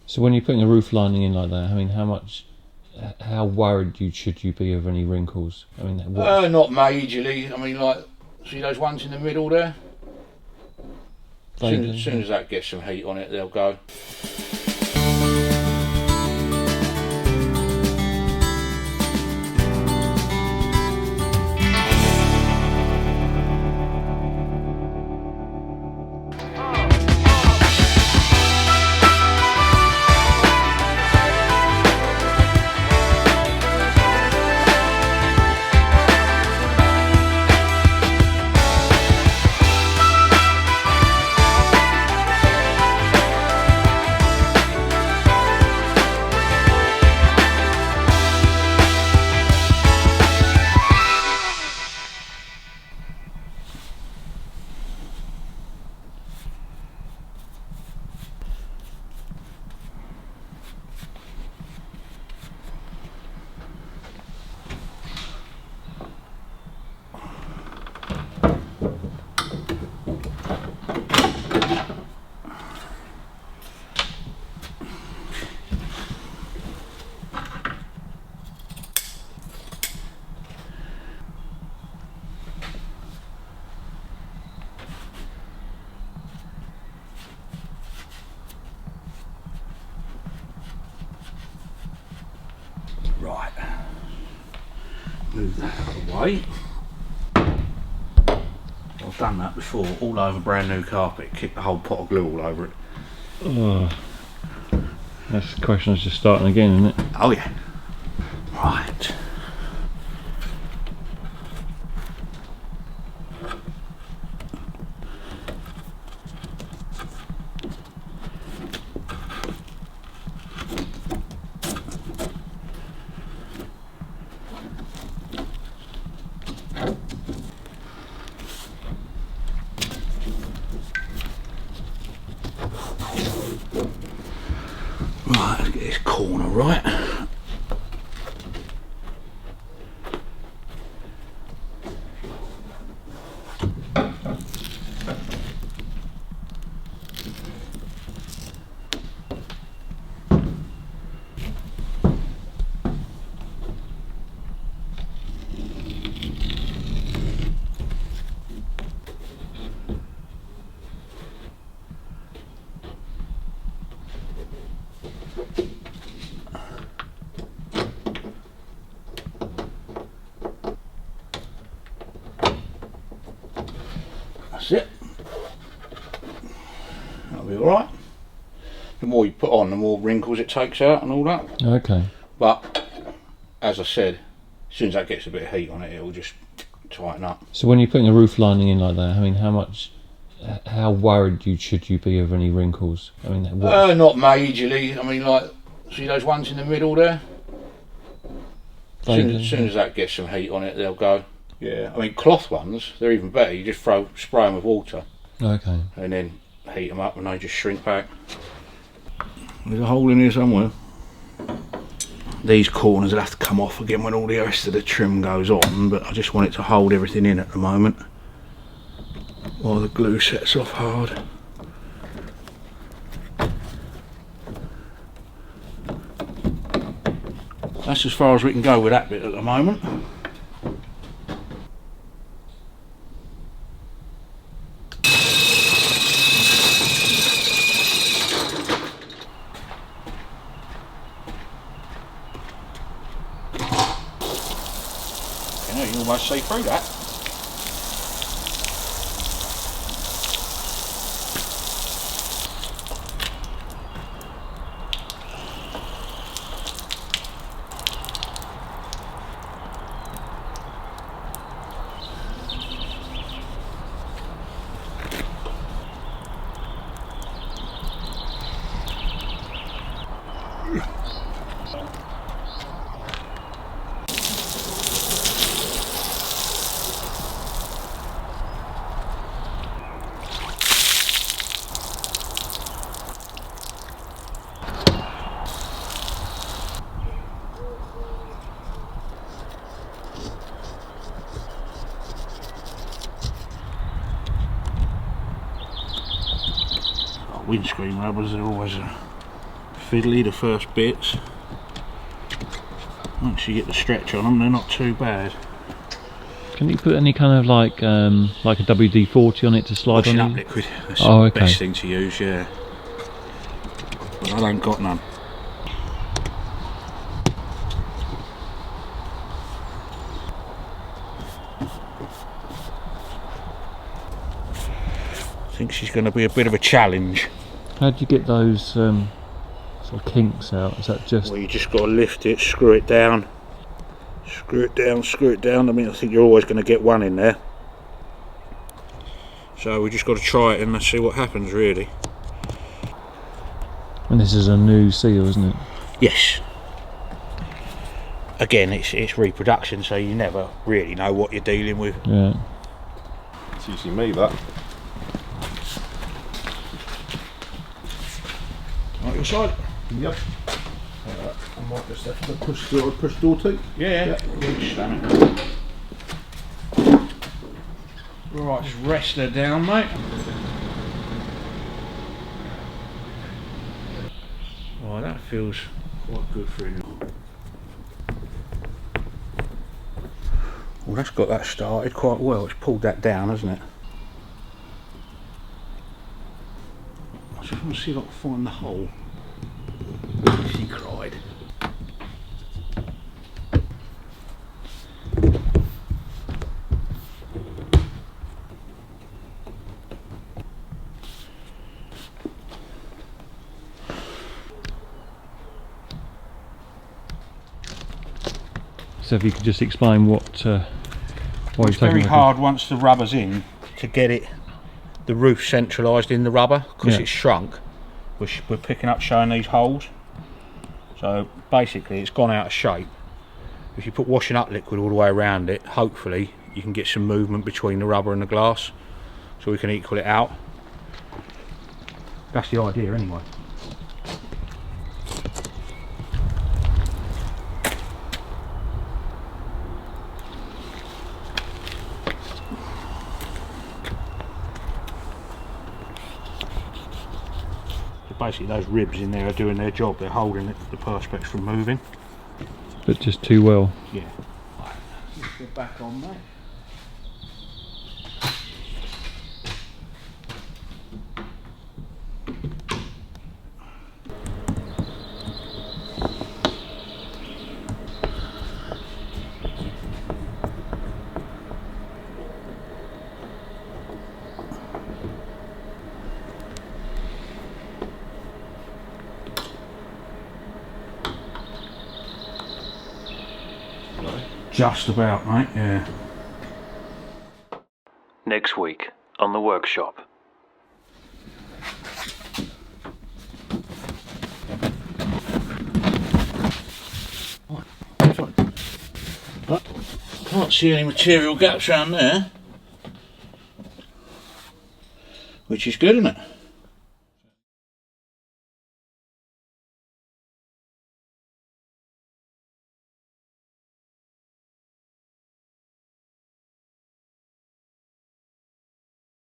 So when you're putting a roof lining in like that, I mean, how worried should you be of any wrinkles? I mean, not majorly. I mean, like, see those ones in the middle there? As soon as that gets some heat on it, they'll go. Right, move that out of the way. I've done that before, all over brand new carpet, kicked the whole pot of glue all over it. Oh, that's the question is just starting again, isn't it? Oh yeah. Right. Right, let's get this corner right. That's it. That'll be alright. The more you put on, the more wrinkles it takes out and all that. Okay. But, as I said, as soon as that gets a bit of heat on it, it'll just tighten up. So when you're putting a roof lining in like that, I mean, how worried should you be of any wrinkles? I mean, not majorly. I mean, like, see those ones in the middle there? As soon as that gets some heat on it, they'll go. Yeah, I mean, cloth ones, they're even better. You just spray them with water. Okay. And then heat them up and they just shrink back. There's a hole in here somewhere. These corners will have to come off again when all the rest of the trim goes on, but I just want it to hold everything in at the moment while the glue sets off hard. That's as far as we can go with that bit at the moment. You can almost see through that. Windscreen rubbers are always a fiddly, the first bits. Once you get the stretch on them, they're not too bad. Can you put any kind of like a WD-40 on it to slide Washing on up it? liquid, that's Oh, the okay. best thing to use, yeah. But I don't got none. I think she's going to be a bit of a challenge. How do you get those sort of kinks out? Is that just... Well, you just got to lift it, screw it down. Screw it down, screw it down. I mean, I think you're always going to get one in there. So we just got to try it and see what happens, really. And this is a new seal, isn't it? Yes. Again, it's reproduction, so you never really know what you're dealing with. Yeah. It's usually me, that. Right, your side? Yep. I might just have to push door tape. Yeah. Right, just rest her down, mate. Right, that feels quite good for you. Well, that's got that started quite well. It's pulled that down, hasn't it? I just want to see if I can find the hole. She cried. So if you could just explain what why It's very hard once the rubber's in to get it, the roof centralised in the rubber, because it's shrunk. We're picking up showing these holes. So basically it's gone out of shape. If you put washing up liquid all the way around it, hopefully you can get some movement between the rubber and the glass, so we can equal it out. That's the idea anyway. Basically those ribs in there are doing their job, they're holding the perspex from moving. But just too well. Yeah. Right, let's get back on, mate. Just about, mate, yeah. Next week on the workshop. Can't see any material gaps around there, which is good, isn't it?